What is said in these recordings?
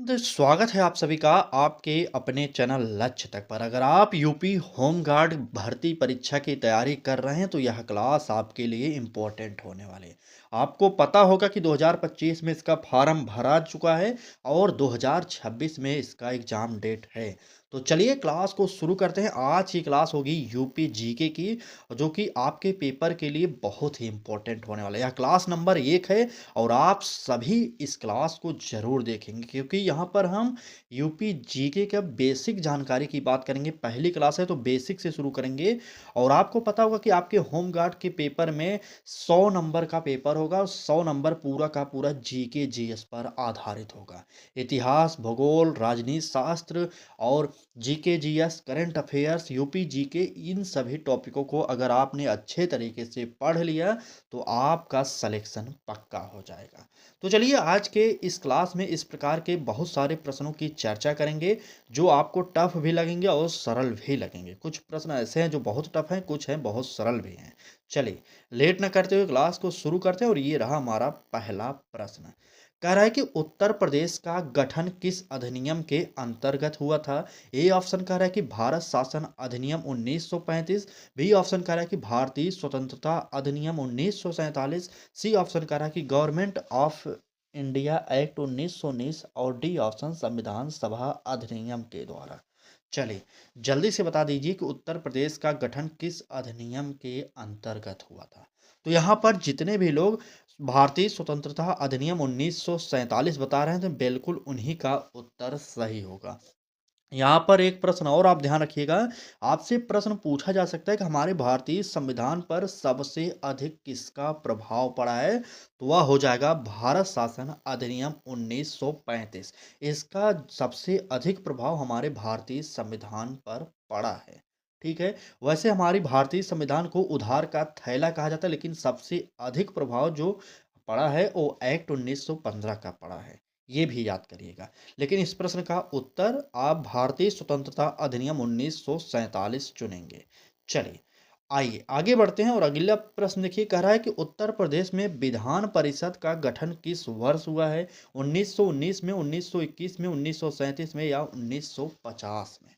तो स्वागत है आप सभी का आपके अपने चैनल लक्ष्य तक पर। अगर आप यूपी होमगार्ड भर्ती परीक्षा की तैयारी कर रहे हैं तो यह क्लास आपके लिए इम्पोर्टेंट होने वाली है। आपको पता होगा कि 2025 में इसका फॉर्म भरा चुका है और 2026 में इसका एग्ज़ाम डेट है। तो चलिए क्लास को शुरू करते हैं। आज की क्लास होगी यूपी जीके की, जो कि आपके पेपर के लिए बहुत ही इम्पोर्टेंट होने वाला है। यह क्लास नंबर 1 है और आप सभी इस क्लास को ज़रूर देखेंगे क्योंकि यहाँ पर हम यूपी जीके का बेसिक जानकारी की बात करेंगे। पहली क्लास है तो बेसिक से शुरू करेंगे और आपको पता होगा कि आपके होमगार्ड के पेपर में 100 नंबर का पेपर होगा और 100 नंबर पूरा का पूरा जीके जीएस पर आधारित होगा। इतिहास, भूगोल, राजनीति शास्त्र और GK GS, current affairs, UP GK, इन सभी टॉपिकों को अगर आपने अच्छे तरीके से पढ़ लिया तो आपका सिलेक्शन पक्का हो जाएगा। तो चलिए आज के इस क्लास में इस प्रकार के बहुत सारे प्रश्नों की चर्चा करेंगे जो आपको टफ भी लगेंगे और सरल भी लगेंगे। कुछ प्रश्न ऐसे हैं जो बहुत टफ हैं, कुछ हैं बहुत सरल भी हैं। चलिए लेट न करते हुए क्लास को शुरू करते हैं और ये रहा हमारा पहला प्रश्न। कह रहा है कि उत्तर प्रदेश का गठन किस अधिनियम के अंतर्गत हुआ था। ए ऑप्शन कह रहा है कि भारत शासन अधिनियम 1935, बी ऑप्शन कह रहा है कि भारतीय स्वतंत्रता अधिनियम 1947, सी ऑप्शन कह रहा है कि गवर्नमेंट ऑफ इंडिया एक्ट 1919 और डी ऑप्शन संविधान सभा अधिनियम के द्वारा। चलिए जल्दी से बता दीजिए कि उत्तर प्रदेश का गठन किस अधिनियम के अंतर्गत हुआ था। तो यहाँ पर जितने भी लोग भारतीय स्वतंत्रता अधिनियम 1947 बता रहे हैं तो बिल्कुल उन्हीं का उत्तर सही होगा। यहाँ पर एक प्रश्न और आप ध्यान रखिएगा, आपसे प्रश्न पूछा जा सकता है कि हमारे भारतीय संविधान पर सबसे अधिक किसका प्रभाव पड़ा है, तो वह हो जाएगा भारत शासन अधिनियम 1935। इसका सबसे अधिक प्रभाव हमारे भारतीय संविधान पर पड़ा है। ठीक है, वैसे हमारी भारतीय संविधान को उधार का थैला कहा जाता है, लेकिन सबसे अधिक प्रभाव जो पड़ा है वो एक्ट 1915 का पड़ा है, ये भी याद करिएगा। लेकिन इस प्रश्न का उत्तर आप भारतीय स्वतंत्रता अधिनियम 1947 चुनेंगे। चलिए आइए आगे बढ़ते हैं और अगला प्रश्न देखिए, कह रहा है कि उत्तर प्रदेश में विधान परिषद का गठन किस वर्ष हुआ है। 1919 में, 1921 में, 1937 में या 1950 में।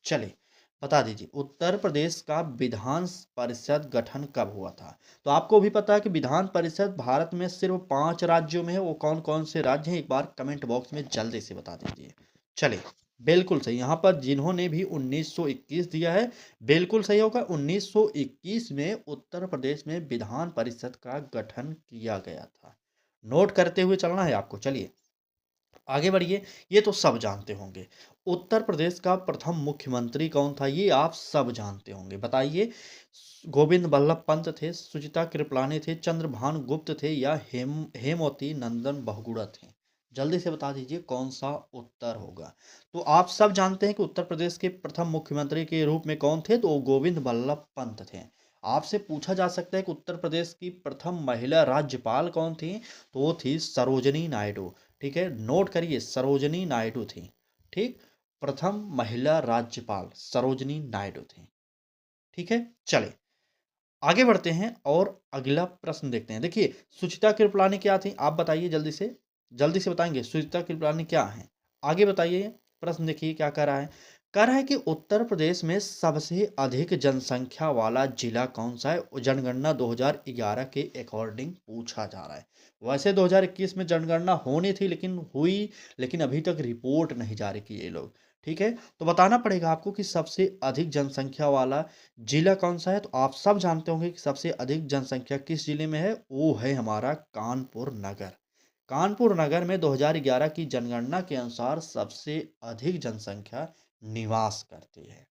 चलिए बता दीजिए उत्तर प्रदेश का विधान परिषद गठन कब हुआ था। तो आपको भी पता है कि विधान परिषद भारत में सिर्फ 5 राज्यों में है। वो कौन-कौन से राज्य हैं, एक बार कमेंट बॉक्स में जल्दी से बता दीजिए। चलिए, बिल्कुल सही, यहाँ पर जिन्होंने भी 1921 दिया है, बिल्कुल सही होगा। 1921 में उत्तर प्रदेश में विधान परिषद का गठन किया गया था। नोट करते हुए चलना है आपको। चलिए आगे बढ़िए, ये तो सब जानते होंगे। उत्तर प्रदेश का प्रथम मुख्यमंत्री कौन था, ये आप सब जानते होंगे। बताइए, गोविंद बल्लभ पंत थे, सुचिता कृपलानी थे, चंद्रभान गुप्त थे या हेमवती नंदन बहुगुणा थे। जल्दी से बता दीजिए कौन सा उत्तर होगा। तो आप सब जानते हैं कि उत्तर प्रदेश के प्रथम मुख्यमंत्री के रूप में कौन थे, तो वो गोविंद बल्लभ पंत थे। आपसे पूछा जा सकता है कि उत्तर प्रदेश की प्रथम महिला राज्यपाल कौन थी, तो वो थी सरोजनी नायडू। ठीक है, नोट करिए सरोजनी नायडू थी। ठीक, प्रथम महिला राज्यपाल सरोजनी नायडू थी। ठीक है, चले आगे बढ़ते हैं और अगला प्रश्न देखते हैं। देखिए, सुचिता कृपलानी क्या थी, आप बताइए जल्दी से बताएंगे सुचिता कृपलानी क्या है। आगे बताइए, प्रश्न देखिए क्या कह रहा है। कह रहा है कि उत्तर प्रदेश में सबसे अधिक जनसंख्या वाला जिला कौन सा है। जनगणना 2011 के अकॉर्डिंग पूछा जा रहा है। वैसे 2021 में जनगणना होनी थी लेकिन अभी तक रिपोर्ट नहीं जारी की ये लोग। ठीक है, तो बताना पड़ेगा आपको कि सबसे अधिक जनसंख्या वाला जिला कौन सा है। तो आप सब जानते होंगे कि सबसे अधिक जनसंख्या किस जिले में है, वो है हमारा कानपुर नगर। कानपुर नगर में 2011 की जनगणना के अनुसार सबसे अधिक जनसंख्या निवास करती है।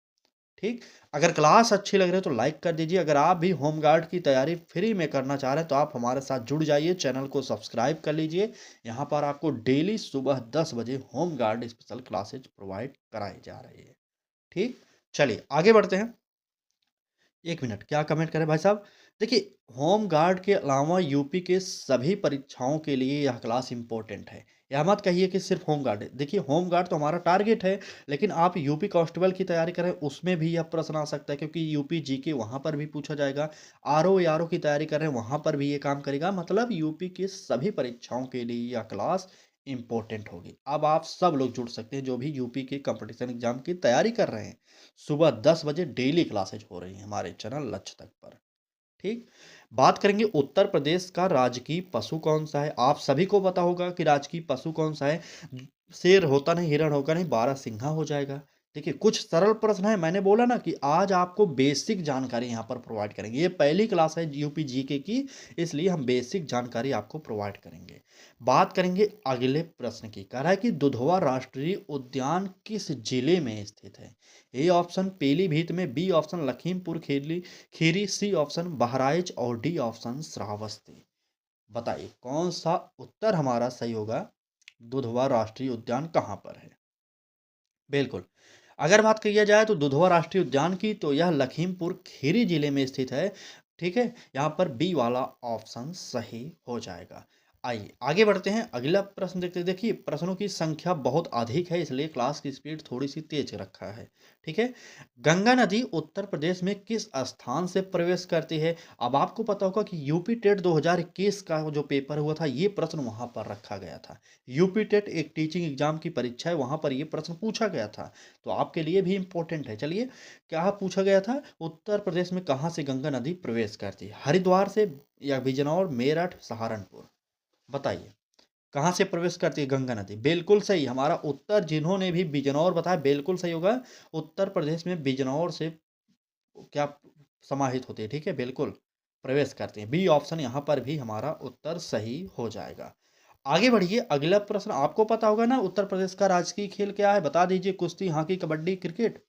ठीक, अगर क्लास अच्छी लग रही है तो लाइक कर दीजिए। अगर आप भी होमगार्ड की तैयारी फ्री में करना चाह रहे हैं तो आप हमारे साथ जुड़ जाइए, चैनल को सब्सक्राइब कर लीजिए। यहाँ पर आपको डेली सुबह 10 बजे होमगार्ड स्पेशल क्लासेज प्रोवाइड कराई जा रही है। ठीक, चलिए आगे बढ़ते हैं। 1 मिनट, क्या कमेंट करें भाई साहब? देखिए, होम गार्ड के अलावा यूपी के सभी परीक्षाओं के लिए यह क्लास इम्पोर्टेंट है। यह मत कहिए कि सिर्फ़ होम गार्ड है। देखिए, होम गार्ड तो हमारा टारगेट है, लेकिन आप यूपी कांस्टेबल की तैयारी करें, उसमें भी यह प्रश्न आ सकता है क्योंकि यूपी जीके वहाँ पर भी पूछा जाएगा। आरओ एआरओ की तैयारी कर रहे हैं, वहाँ पर भी ये काम करेगा। मतलब यूपी की सभी परीक्षाओं के लिए यह क्लास इम्पोर्टेंट होगी। अब आप सब लोग जुड़ सकते हैं जो भी यूपी के कंपटीशन एग्जाम की तैयारी कर रहे हैं। सुबह 10 बजे डेली क्लासेज हो रही हैं हमारे चैनल लक्ष्य तक पर। ठीक। बात करेंगे उत्तर प्रदेश का राजकीय पशु कौन सा है। आप सभी को पता होगा कि राजकीय पशु कौन सा है। शेर होता नहीं, हिरण होगा नहीं, बारहसिंघा हो जाएगा। देखिए कुछ सरल प्रश्न है, मैंने बोला ना कि आज आपको बेसिक जानकारी यहाँ पर प्रोवाइड करेंगे। ये पहली क्लास है यूपी जीके की, इसलिए हम बेसिक जानकारी आपको प्रोवाइड करेंगे। बात करेंगे अगले प्रश्न की। कह रहा है कि दुधवा राष्ट्रीय उद्यान किस जिले में स्थित है। ए ऑप्शन पीलीभीत में, B option Lakhimpur Kheri Kheri, C option Bahraich और डी ऑप्शन श्रावस्ती। बताइए कौन सा उत्तर हमारा सही होगा। दुधवा राष्ट्रीय उद्यान कहाँ पर है। बिल्कुल। अगर बात किया जाए तो दुधवा राष्ट्रीय उद्यान की, तो यह लखीमपुर खीरी जिले में स्थित है। ठीक है, यहाँ पर बी वाला ऑप्शन सही हो जाएगा। आइए आगे बढ़ते हैं, अगला प्रश्न देखते हैं। देखिए प्रश्नों की संख्या बहुत अधिक है, इसलिए क्लास की स्पीड थोड़ी सी तेज रखा है। ठीक है। गंगा नदी उत्तर प्रदेश में किस स्थान से प्रवेश करती है। अब आपको पता होगा कि यूपी टेट 2021 का जो पेपर हुआ था, ये प्रश्न वहां पर रखा गया था। यूपी टेट एक टीचिंग एग्जाम की परीक्षा है, वहां पर यह प्रश्न पूछा गया था, तो आपके लिए भी इंपॉर्टेंट है। चलिए, क्या पूछा गया था, उत्तर प्रदेश में कहां से गंगा नदी प्रवेश करती है। हरिद्वार से या बिजनौर, मेरठ, सहारनपुर। बताइए कहां से प्रवेश करती है गंगा नदी। बिल्कुल सही, हमारा उत्तर जिन्होंने भी बिजनौर बताया बिल्कुल सही होगा। उत्तर प्रदेश में बिजनौर से क्या समाहित होती है। ठीक है, बिल्कुल प्रवेश करते हैं। बी ऑप्शन यहाँ पर भी हमारा उत्तर सही हो जाएगा। आगे बढ़िए, अगला प्रश्न। आपको पता होगा ना उत्तर प्रदेश का राजकीय खेल क्या है, बता दीजिए। कुश्ती, हॉकी, कबड्डी, क्रिकेट।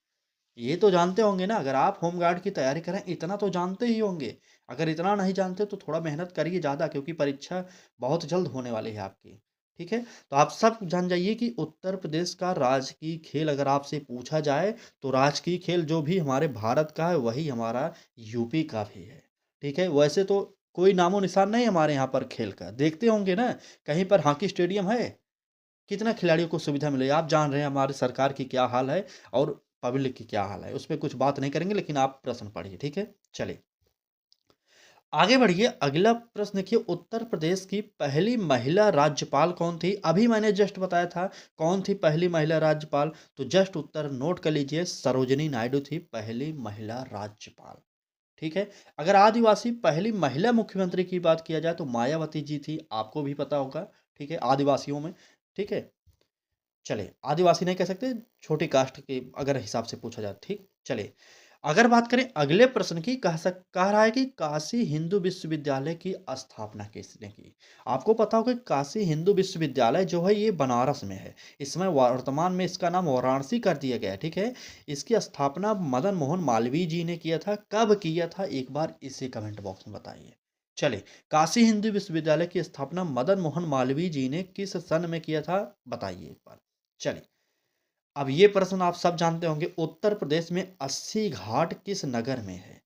ये तो जानते होंगे ना, अगर आप होमगार्ड की तैयारी करें इतना तो जानते ही होंगे। अगर इतना नहीं जानते तो थोड़ा मेहनत करिए ज़्यादा, क्योंकि परीक्षा बहुत जल्द होने वाली है आपकी। ठीक है, तो आप सब जान जाइए कि उत्तर प्रदेश का राजकीय खेल अगर आपसे पूछा जाए, तो राजकीय खेल जो भी हमारे भारत का है वही हमारा यूपी का भी है। ठीक है, वैसे तो कोई नामो निशान नहीं हमारे यहाँ पर खेल का, देखते होंगे ना कहीं पर हॉकी स्टेडियम है, कितना खिलाड़ियों को सुविधा मिले। आप जान रहे हैं हमारी सरकार की क्या हाल है और पब्लिक की क्या हाल है, उस पर कुछ बात नहीं करेंगे, लेकिन आप प्रश्न पढ़िए। ठीक है, चलिए आगे बढ़िए। अगला प्रश्न देखिए, उत्तर प्रदेश की पहली महिला राज्यपाल कौन थी। अभी मैंने जस्ट बताया था कौन थी पहली महिला राज्यपाल, तो जस्ट उत्तर नोट कर लीजिए, सरोजिनी नायडू थी पहली महिला राज्यपाल। ठीक है। अगर आदिवासी पहली महिला मुख्यमंत्री की बात किया जाए तो मायावती जी थी, आपको भी पता होगा। ठीक है, आदिवासियों में। ठीक है, चले आदिवासी नहीं कह सकते, छोटी कास्ट के अगर हिसाब से पूछा जाए। ठीक, चले अगर बात करें अगले प्रश्न की, कह रहा है कि काशी हिंदू विश्वविद्यालय की स्थापना किसने की। आपको पता होगा कि काशी हिंदू विश्वविद्यालय जो है ये बनारस में है। इसमें वर्तमान में इसका नाम वाराणसी कर दिया गया है। ठीक है, इसकी स्थापना मदन मोहन मालवीय जी ने किया था। कब किया था, एक बार इसे कमेंट बॉक्स में बताइए। चले, काशी हिंदू विश्वविद्यालय की स्थापना मदन मोहन मालवीय जी ने किस सन में किया था, बताइए एक बार। चलिए, अब ये प्रश्न आप सब जानते होंगे, उत्तर प्रदेश में 80 घाट किस नगर में है।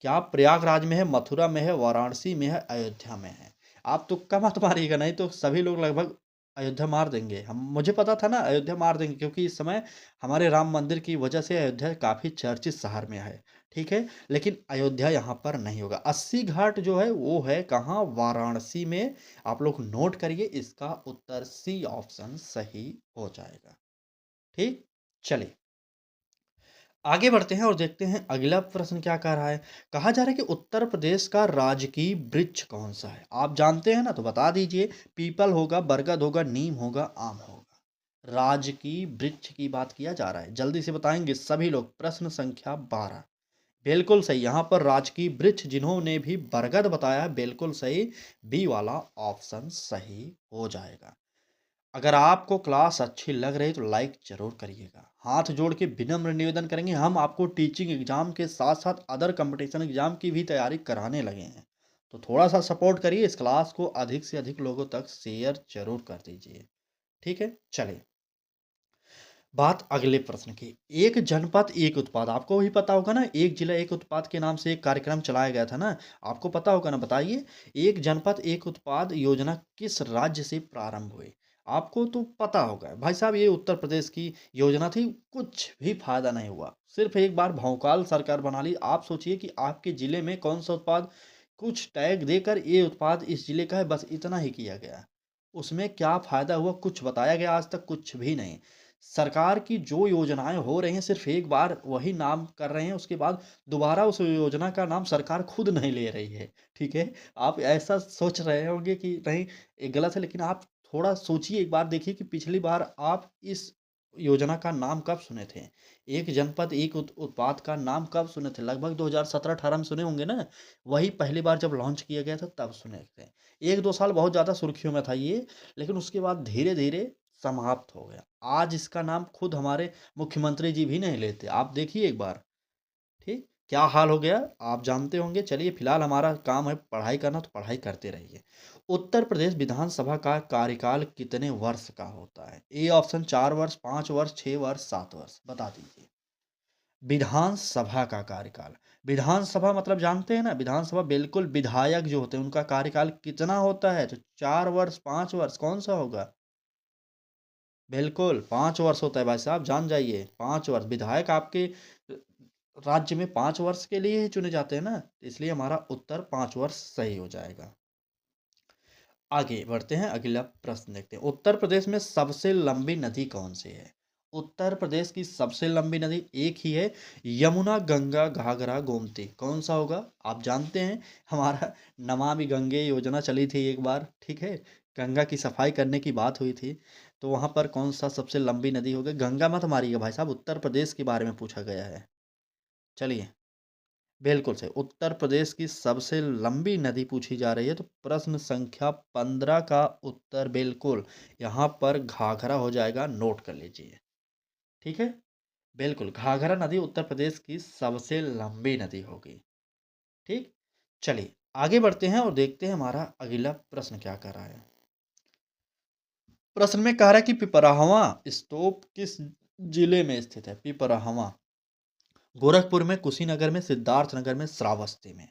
क्या प्रयागराज में है, मथुरा में है, वाराणसी में है, अयोध्या में है। आप तुक्का मत मारिएगा, नहीं तो सभी लोग लगभग अयोध्या मार देंगे। हम मुझे पता था ना अयोध्या मार देंगे, क्योंकि इस समय हमारे राम मंदिर की वजह से अयोध्या काफ़ी चर्चित शहर में है। ठीक है, लेकिन अयोध्या यहाँ पर नहीं होगा। 80 घाट जो है वो है कहाँ, वाराणसी में। आप लोग नोट करिए, इसका उत्तर सी ऑप्शन सही हो जाएगा। ठीक, चलिए आगे बढ़ते हैं और देखते हैं अगला प्रश्न क्या कह रहा है। कहा जा रहा है कि उत्तर प्रदेश का राजकीय वृक्ष कौन सा है। आप जानते हैं ना, तो बता दीजिए। पीपल होगा, बरगद होगा, नीम होगा, आम होगा। राजकीय वृक्ष की बात किया जा रहा है, जल्दी से बताएंगे सभी लोग। प्रश्न संख्या 12। बिल्कुल सही, यहाँ पर राजकीय वृक्ष जिन्होंने भी बरगद बताया है, बिल्कुल सही, बी वाला ऑप्शन सही हो जाएगा। अगर आपको क्लास अच्छी लग रही तो लाइक जरूर करिएगा। हाथ जोड़ के विनम्र निवेदन करेंगे, हम आपको टीचिंग एग्जाम के साथ साथ अदर कंपटीशन एग्जाम की भी तैयारी कराने लगे हैं, तो थोड़ा सा सपोर्ट करिए। इस क्लास को अधिक से अधिक लोगों तक शेयर जरूर कर दीजिए। ठीक है, चलिए बात अगले प्रश्न की। एक जनपद एक उत्पाद, आपको भी पता होगा ना, एक जिला एक उत्पाद के नाम से एक कार्यक्रम चलाया गया था ना, आपको पता होगा ना। बताइए, एक जनपद एक उत्पाद योजना किस राज्य से प्रारंभ हुई। आपको तो पता होगा भाई साहब, ये उत्तर प्रदेश की योजना थी। कुछ भी फायदा नहीं हुआ, सिर्फ एक बार भौकाल सरकार बना ली। आप सोचिए कि आपके जिले में कौन सा उत्पाद, कुछ टैग देकर ये उत्पाद इस जिले का है, बस इतना ही किया गया। उसमें क्या फ़ायदा हुआ कुछ बताया गया आज तक? कुछ भी नहीं। सरकार की जो योजनाएँ हो रही हैं सिर्फ़ एक बार वही नाम कर रहे हैं, उसके बाद दोबारा उस योजना का नाम सरकार खुद नहीं ले रही है, ठीक है? आप ऐसा सोच रहे होंगे कि नहीं ये गलत है, लेकिन आप थोड़ा सोचिए, एक बार देखिए कि पिछली बार आप इस योजना का नाम कब सुने थे? एक जनपद एक उत्पाद का नाम कब सुने थे? लगभग 2017-18 में सुने होंगे ना? वही पहली बार जब लॉन्च किया गया था तब सुने थे। 1-2 साल बहुत ज़्यादा सुर्खियों में था ये, लेकिन उसके बाद धीरे-धीरे समाप्त हो गया। आज इसका नाम खुद हमारे मुख्यमंत्री जी भी नहीं लेते। आप देखिए एक बार, ठीक? क्या हाल हो गया आप जानते होंगे। चलिए फिलहाल हमारा काम है पढ़ाई करना, तो पढ़ाई करते रहिए। उत्तर प्रदेश विधानसभा का कार्यकाल कितने वर्ष का होता है? ए ऑप्शन 4 वर्ष, 5 वर्ष, 6 वर्ष, 7 वर्ष, बता दीजिए। विधानसभा का कार्यकाल, विधानसभा मतलब जानते हैं ना? विधानसभा बिल्कुल विधायक जो होते हैं उनका कार्यकाल कितना होता है? तो 4 वर्ष, 5 वर्ष कौन-सा होगा? बिल्कुल 5 वर्ष होता है भाई साहब, जान जाइए 5 वर्ष। विधायक आपके राज्य में 5 वर्ष के लिए ही चुने जाते हैं ना, इसलिए हमारा उत्तर 5 वर्ष सही हो जाएगा। आगे बढ़ते हैं, अगला प्रश्न देखते हैं। उत्तर प्रदेश में सबसे लंबी नदी कौन-सी है? उत्तर प्रदेश की सबसे लंबी नदी एक ही है, यमुना, गंगा, घाघरा, गोमती। कौन-सा होगा? आप जानते हैं हमारा नमामि गंगे योजना चली थी एक बार, ठीक है? गंगा की सफाई करने की बात हुई थी, तो वहाँ पर कौन-सा सबसे लंबी नदी होगी? गंगा मत मारिएगा भाई साहब, उत्तर प्रदेश के बारे में पूछा गया है। चलिए। बिल्कुल सही। उत्तर प्रदेश की सबसे लंबी नदी पूछी जा रही है, तो प्रश्न संख्या 15 का उत्तर बिल्कुल यहाँ पर घाघरा हो जाएगा, नोट कर लीजिए। ठीक है? बिल्कुल, घाघरा नदी उत्तर प्रदेश की सबसे लंबी नदी होगी। ठीक? चलिए, आगे बढ़ते हैं और देखते हैं हमारा अगला प्रश्न क्या कह रहा है। प्रश्न में कह रहा है कि पिपराहवा स्तूप किस जिले में स्थित है? पिपराहवा, गोरखपुर में, कुशीनगर में, सिद्धार्थनगर में, श्रावस्ती में।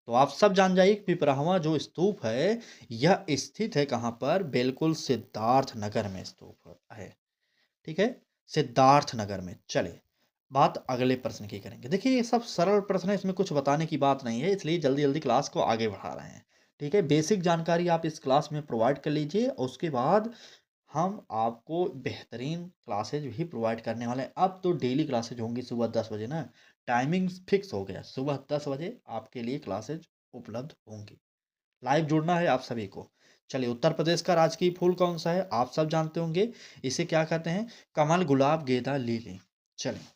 तो आप सब जान जाइए कि पिपराहवा जो स्तूप है, यह स्थित है कहाँ पर? बिल्कुल सिद्धार्थ नगर में स्तूप है। ठीक है? सिद्धार्थ नगर में। चलिए, बात अगले प्रश्न की करेंगे। देखिए ये सब सरल प्रश्न है, इसमें कुछ बताने की बात नहीं है, इसलिए जल्दी-जल्दी क्लास को आगे बढ़ा रहे हैं। ठीक है? बेसिक जानकारी आप इस क्लास में प्रोवाइड कर लीजिए और उसके बाद हम आपको बेहतरीन क्लासेज भी प्रोवाइड करने वाले हैं। अब तो डेली क्लासेज होंगी सुबह 10 बजे ना, टाइमिंग फिक्स हो गया, सुबह 10 बजे आपके लिए क्लासेज उपलब्ध होंगी। लाइव जुड़ना है आप सभी को। चलिए, उत्तर प्रदेश का राजकीय फूल कौन सा है? आप सब जानते होंगे, इसे क्या कहते हैं? कमल, गुलाब, गेंदा, लिली। चलिए,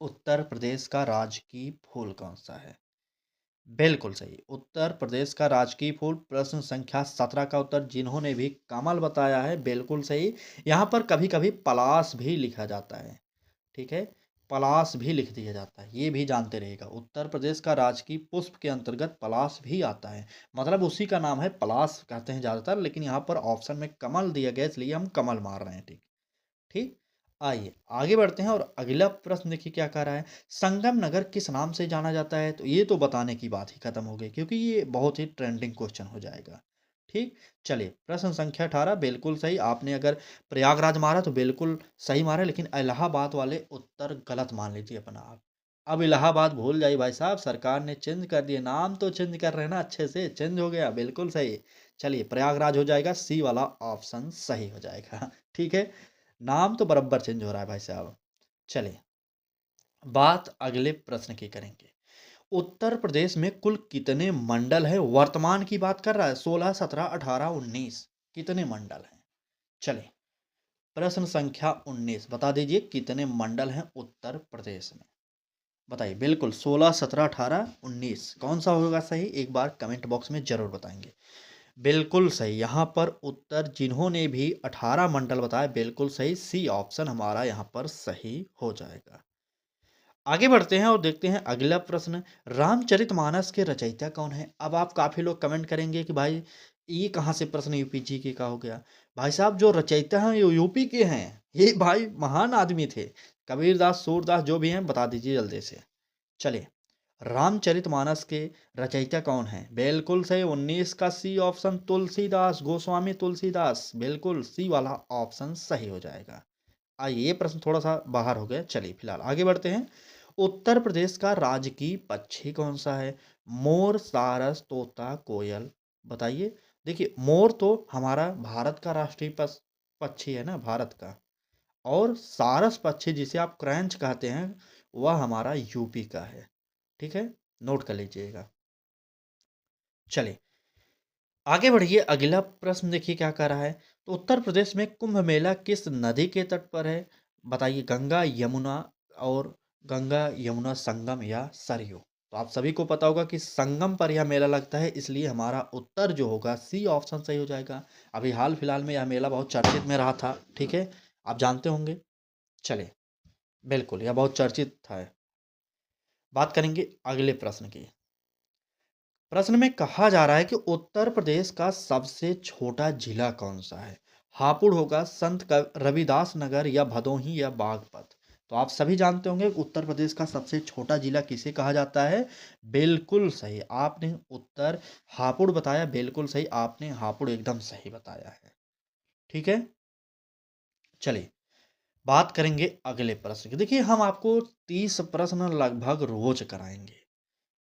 उत्तर प्रदेश का राजकीय फूल कौन सा है? बिल्कुल सही, उत्तर प्रदेश का राजकीय फूल प्रश्न संख्या 17 का उत्तर जिन्होंने भी कमल बताया है, बिल्कुल सही। यहाँ पर कभी-कभी पलाश भी लिखा जाता है, ठीक है? पलाश भी लिख दिया जाता है, ये भी जानते रहिएगा। उत्तर प्रदेश का राजकीय पुष्प के अंतर्गत पलाश भी आता है, मतलब उसी का नाम है, पलाश कहते हैं ज़्यादातर, लेकिन यहाँ पर ऑप्शन में कमल दिया गया है, इसलिए हम कमल मार रहे हैं, ठीक? ठीक? आइए, आगे बढ़ते हैं और अगला प्रश्न देखिए क्या कह रहा है। संगम नगर किस नाम से जाना जाता है? तो ये तो बताने की बात ही खत्म हो गई, क्योंकि ये बहुत ही ट्रेंडिंग क्वेश्चन हो जाएगा। ठीक? चलिए, प्रश्न संख्या 18 बिल्कुल सही। आपने अगर प्रयागराज मारा तो बिल्कुल सही मारा, लेकिन इलाहाबाद वाले उत्तर गलत मान लीजिए अपना आप। अब इलाहाबाद भूल जाइए भाई साहब, सरकार ने चेंज कर दिए, नाम तो चेंज कर रहे हैं ना, अच्छे से चेंज हो गया, बिल्कुल सही। चलिए, प्रयागराज हो जाएगा, सी वाला ऑप्शन सही हो जाएगा। ठीक है? नाम तो बराबर चेंज हो रहा है भाई साहब। चलिए, बात अगले प्रश्न की करेंगे। उत्तर प्रदेश में कुल कितने मंडल हैं? वर्तमान की बात कर रहा है, 16, 17, 18, 19 कितने मंडल हैं? चलिए, प्रश्न संख्या 19 बता दीजिए कितने मंडल हैं उत्तर प्रदेश में? बताइए, बिल्कुल 16, 17, 18, 19 कौन सा होगा सही? एक बार कमेंट बॉक्स में जरूर बताएंगे। बिल्कुल सही, यहाँ पर उत्तर जिन्होंने भी 18 मंडल बताया, बिल्कुल सही, सी ऑप्शन हमारा यहाँ पर सही हो जाएगा। आगे बढ़ते हैं और देखते हैं अगला प्रश्न। रामचरितमानस के रचयिता कौन है? अब आप काफ़ी लोग कमेंट करेंगे कि भाई ये कहाँ से प्रश्न यूपी जीके का हो गया? भाई साहब जो रचयिता हैं ये यूपी के हैं। ये भाई महान आदमी थे। कबीरदास, सूरदास जो भी हैं बता दीजिए जल्दी से। चलिए, रामचरितमानस के रचयिता कौन है? बिल्कुल सही, 19 का सी ऑप्शन तुलसीदास, गोस्वामी तुलसीदास, बिल्कुल सी वाला ऑप्शन सही हो जाएगा। आइए, ये प्रश्न थोड़ा सा बाहर हो गया, चलिए फिलहाल आगे बढ़ते हैं। उत्तर प्रदेश का राजकीय पक्षी कौन सा है? मोर, सारस, तोता, कोयल, बताइए। देखिए, मोर तो हमारा भारत का राष्ट्रीय पक्षी है ना, भारत का। और सारस पक्षी जिसे आप क्रैंच कहते हैं, वह हमारा यूपी का है। ठीक है, नोट कर लीजिएगा। चलिए आगे बढ़िए, अगला प्रश्न देखिए क्या कह रहा है। तो उत्तर प्रदेश में कुंभ मेला किस नदी के तट पर है? बताइए, गंगा यमुना और गंगा यमुना संगम या सरयू। तो आप सभी को पता होगा कि संगम पर यह मेला लगता है, इसलिए हमारा उत्तर जो होगा सी ऑप्शन सही हो जाएगा। अभी हाल फिलहाल में यह मेला बहुत चर्चित में रहा था, ठीक है, आप जानते होंगे। चलिए, बिल्कुल यह बहुत चर्चित था। बात करेंगे अगले प्रश्न की। प्रश्न में कहा जा रहा है कि उत्तर प्रदेश का सबसे छोटा जिला कौन सा है? हापुड़ होगा, रविदास नगर या भदोही या बागपत। तो आप सभी जानते होंगे उत्तर प्रदेश का सबसे छोटा जिला किसे कहा जाता है। बिल्कुल सही आपने उत्तर हापुड़ बताया, बिल्कुल सही आपने हापुड़ एकदम सही बताया है। ठीक है, चलिए बात करेंगे अगले प्रश्न की। देखिए, हम आपको 30 प्रश्न लगभग रोज कराएंगे,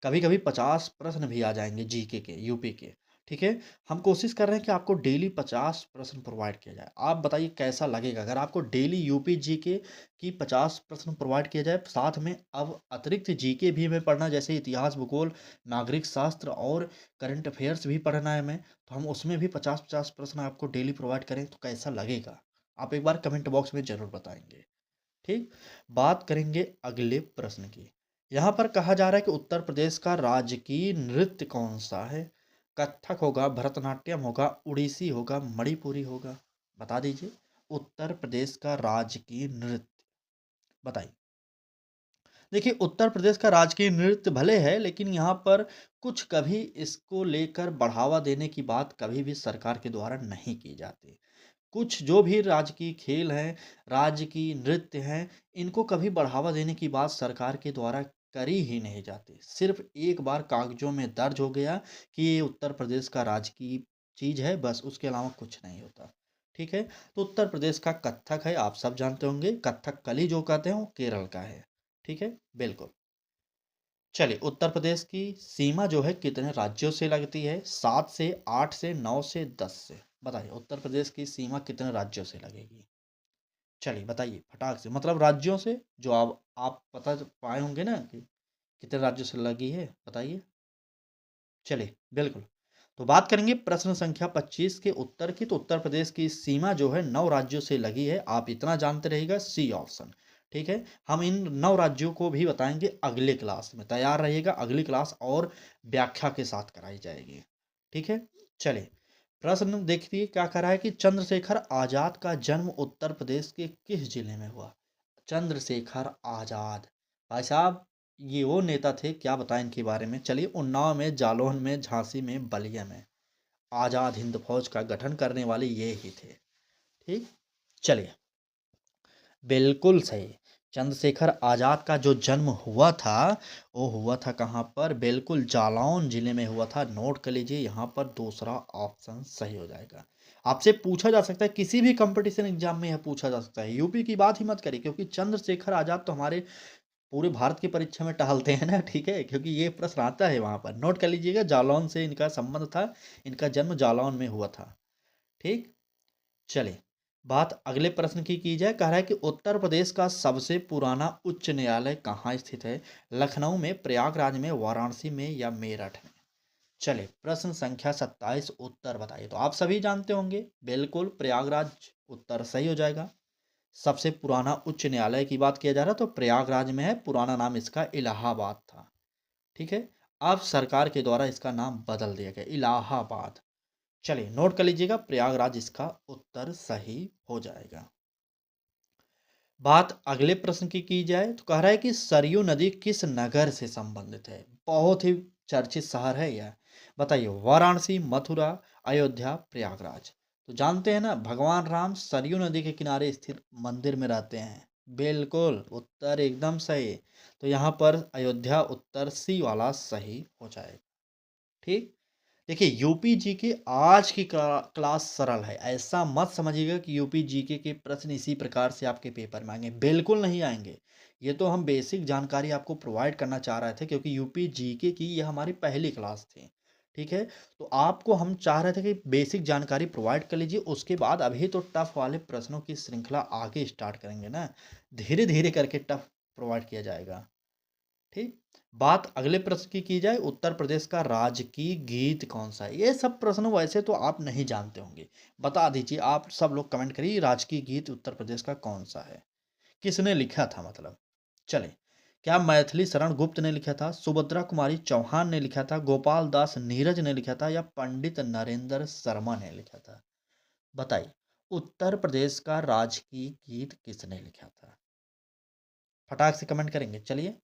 कभी कभी 50 प्रश्न भी आ जाएंगे जीके के, यूपी के। ठीक है, हम कोशिश कर रहे हैं कि आपको डेली 50 प्रश्न प्रोवाइड किया जाए। आप बताइए कैसा लगेगा अगर आपको डेली यूपी जीके की 50 प्रश्न प्रोवाइड किया जाए, साथ में अब अतिरिक्त जीके भी हमें पढ़ना, जैसे इतिहास, भूगोल, नागरिक शास्त्र और करंट अफेयर्स भी पढ़ना है हमें, तो हम उसमें भी 50-50 प्रश्न आपको डेली प्रोवाइड करें तो कैसा लगेगा, आप एक बार कमेंट बॉक्स में जरूर बताएंगे। ठीक, बात करेंगे अगले प्रश्न की। यहाँ पर कहा जा रहा है कि उत्तर प्रदेश का राजकीय नृत्य कौन सा है? कथक होगा, भरतनाट्यम होगा, उड़ीसी होगा, मणिपुरी होगा। बता दीजिए, उत्तर प्रदेश का राजकीय नृत्य बताइए। देखिए, उत्तर प्रदेश का राजकीय नृत्य भले है, लेकिन यहाँ पर कुछ कभी इसको लेकर बढ़ावा देने की बात कभी भी सरकार के द्वारा नहीं की जाती। कुछ जो भी राजकीय खेल हैं, राजकीय नृत्य हैं, इनको कभी बढ़ावा देने की बात सरकार के द्वारा करी ही नहीं जाती। सिर्फ़ एक बार कागज़ों में दर्ज हो गया कि ये उत्तर प्रदेश का राजकीय चीज़ है, बस उसके अलावा कुछ नहीं होता। ठीक है? तो उत्तर प्रदेश का कत्थक है, आप सब जानते होंगे। कथकली जो कहते हैं वो केरल का है। ठीक है? बिल्कुल। चलिए, उत्तर प्रदेश की सीमा जो है कितने राज्यों से लगती है? 7 से, 8 से, 9 से, 10 से? बताइए, उत्तर प्रदेश की सीमा कितने राज्यों से लगेगी? चलिए बताइए फटाक से, मतलब राज्यों से जो आप पता पाए होंगे ना कि कितने राज्यों से लगी है, बताइए। चलिए, बिल्कुल। तो बात करेंगे प्रश्न संख्या 25 के उत्तर की। तो उत्तर प्रदेश की सीमा जो है 9 राज्यों से लगी है, आप इतना जानते रहिएगा, सी ऑप्शन। ठीक है, हम इन 9 राज्यों को भी बताएंगे अगले क्लास में, तैयार रहिएगा, अगली क्लास और व्याख्या के साथ कराई जाएगी। ठीक है, चलिए प्रश्न देखिए क्या कह रहा है कि चंद्रशेखर आजाद का जन्म उत्तर प्रदेश के किस जिले में हुआ? चंद्रशेखर आजाद भाई साहब, ये वो नेता थे, क्या बताएं इनके बारे में। चलिए, उन्नाव में, जालौन में, झांसी में, बलिया में आजाद हिंद फौज का गठन करने वाले ये ही थे। ठीक, चलिए बिल्कुल सही। चंद्रशेखर आजाद का जो जन्म हुआ था, वो हुआ था कहाँ पर? बिल्कुल जालौन जिले में हुआ था। नोट कर लीजिए, यहाँ पर दूसरा ऑप्शन सही हो जाएगा। आपसे पूछा जा सकता है, किसी भी कंपटीशन एग्जाम में यह पूछा जा सकता है। यूपी की बात ही मत करिए, क्योंकि चंद्रशेखर आजाद तो हमारे पूरे भारत की परीक्षा में टहलते हैं ना, ठीक है, क्योंकि ये प्रश्न आता है वहां पर। नोट कर लीजिएगा, जालौन से इनका संबंध था, इनका जन्म जालौन में हुआ था। ठीक, चलिए बात अगले प्रश्न की जाए। कह रहा है कि उत्तर प्रदेश का सबसे पुराना उच्च न्यायालय कहाँ स्थित है? लखनऊ में, प्रयागराज में, वाराणसी में या मेरठ में? चलिए प्रश्न संख्या 27 उत्तर बताइए। तो आप सभी जानते होंगे, बिल्कुल प्रयागराज उत्तर सही हो जाएगा। सबसे पुराना उच्च न्यायालय की बात किया जा रहा है तो प्रयागराज में है, पुराना नाम इसका इलाहाबाद था। ठीक है, अब सरकार के द्वारा इसका नाम बदल दिया गया, इलाहाबाद। चलिए नोट कर लीजिएगा, प्रयागराज इसका उत्तर सही हो जाएगा। बात अगले प्रश्न की जाए तो कह रहा है कि सरयू नदी किस नगर से संबंधित है? बहुत ही चर्चित शहर है यह, बताइए। वाराणसी, मथुरा, अयोध्या, प्रयागराज। तो जानते हैं ना, भगवान राम सरयू नदी के किनारे स्थित मंदिर में रहते हैं। बिल्कुल उत्तर एकदम सही। तो यहाँ पर अयोध्या उत्तर सी वाला सही हो जाएगा। ठीक, देखिए यूपी जीके आज की क्लास सरल है, ऐसा मत समझिएगा कि यूपी जीके के प्रश्न इसी प्रकार से आपके पेपर में आएंगे, बिल्कुल नहीं आएंगे। ये तो हम बेसिक जानकारी आपको प्रोवाइड करना चाह रहे थे, क्योंकि यूपी जीके की ये हमारी पहली क्लास थी। ठीक है? तो आपको हम चाह रहे थे कि बेसिक जानकारी प्रोवाइड कर लीजिए, उसके बाद अभी तो टफ़ वाले प्रश्नों की श्रृंखला आगे स्टार्ट करेंगे ना, धीरे-धीरे करके टफ़ प्रोवाइड किया जाएगा, ठीक? बात अगले प्रश्न की जाए, उत्तर प्रदेश का राजकीय गीत कौन-सा है? ये सब प्रश्न वैसे तो आप नहीं जानते होंगे, बता दीजिए आप सब लोग कमेंट करिए राजकीय गीत उत्तर प्रदेश का कौन-सा है? किसने लिखा था मतलब? चलें, क्या मैथिली शरण गुप्त ने लिखा था, सुभद्रा कुमारी चौहान ने लिखा था, गोपाल दास नीरज ने लिखा था या पंडित नरेंद्र शर्मा ने लिखा था? बताइए, उत्तर प्रदेश का राजकीय गीत किसने लिखा था? फटाक से कमेंट करेंगे, चलिए।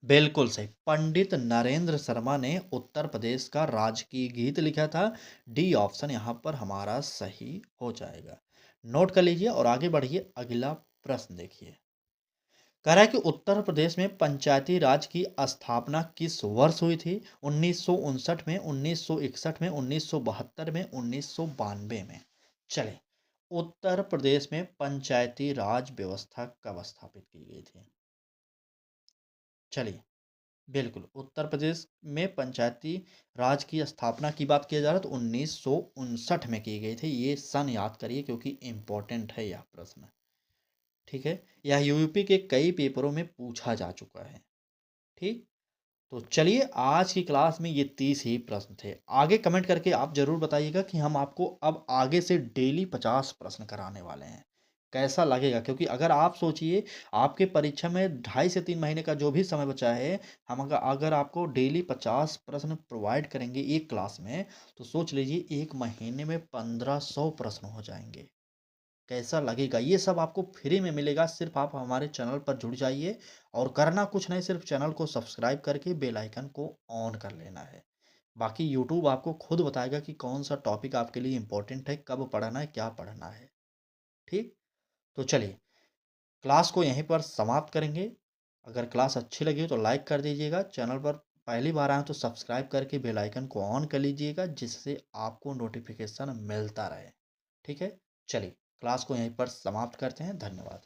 बिल्कुल सही, पंडित नरेंद्र शर्मा ने उत्तर प्रदेश का राजकीय गीत लिखा था। डी ऑप्शन यहाँ पर हमारा सही हो जाएगा। नोट कर लीजिए और आगे बढ़िए, अगला प्रश्न देखिए। कह रहा है कि उत्तर प्रदेश में पंचायती राज की स्थापना किस वर्ष हुई थी? 1959 में, 1961 में, 1972 में, 1992 में। चलिए, उत्तर प्रदेश में पंचायती राज व्यवस्था कब स्थापित की गई थी? चलिए, बिल्कुल, उत्तर प्रदेश में पंचायती राज की स्थापना की बात किया जा रहा है तो 1959 में की गई थी। ये सन याद करिए क्योंकि इम्पोर्टेंट है यह प्रश्न। ठीक है? यह यूपी के कई पेपरों में पूछा जा चुका है। ठीक? तो चलिए, आज की क्लास में ये 30 ही प्रश्न थे। आगे कमेंट करके आप ज़रूर बताइएगा कि हम आपको अब आगे से डेली 50 प्रश्न कराने वाले हैं। कैसा लगेगा? क्योंकि अगर आप सोचिए, आपके परीक्षा में ढाई से 3 महीने का जो भी समय बचा है, हम अगर आपको डेली 50 प्रश्न प्रोवाइड करेंगे एक क्लास में, तो सोच लीजिए 1 महीने में 1500 प्रश्न हो जाएँगे। कैसा लगेगा? ये सब आपको फ्री में मिलेगा, सिर्फ़ आप हमारे चैनल पर जुड़ जाइए और करना कुछ नहीं, सिर्फ़ चैनल को सब्सक्राइब करके बेल आइकन को ऑन कर लेना है। बाकी यूट्यूब आपको खुद बताएगा कि कौन-सा टॉपिक आपके लिए इम्पोर्टेंट है, कब पढ़ना है, क्या पढ़ना है। ठीक? तो चलिए, क्लास को यहीं पर समाप्त करेंगे। अगर क्लास अच्छी लगी हो तो लाइक कर दीजिएगा, चैनल पर पहली बार आए हैं तो सब्सक्राइब करके बेल आइकन को ऑन कर लीजिएगा, जिससे आपको नोटिफ़िकेशन मिलता रहे। ठीक है? चलिए, क्लास को यहीं पर समाप्त करते हैं। धन्यवाद।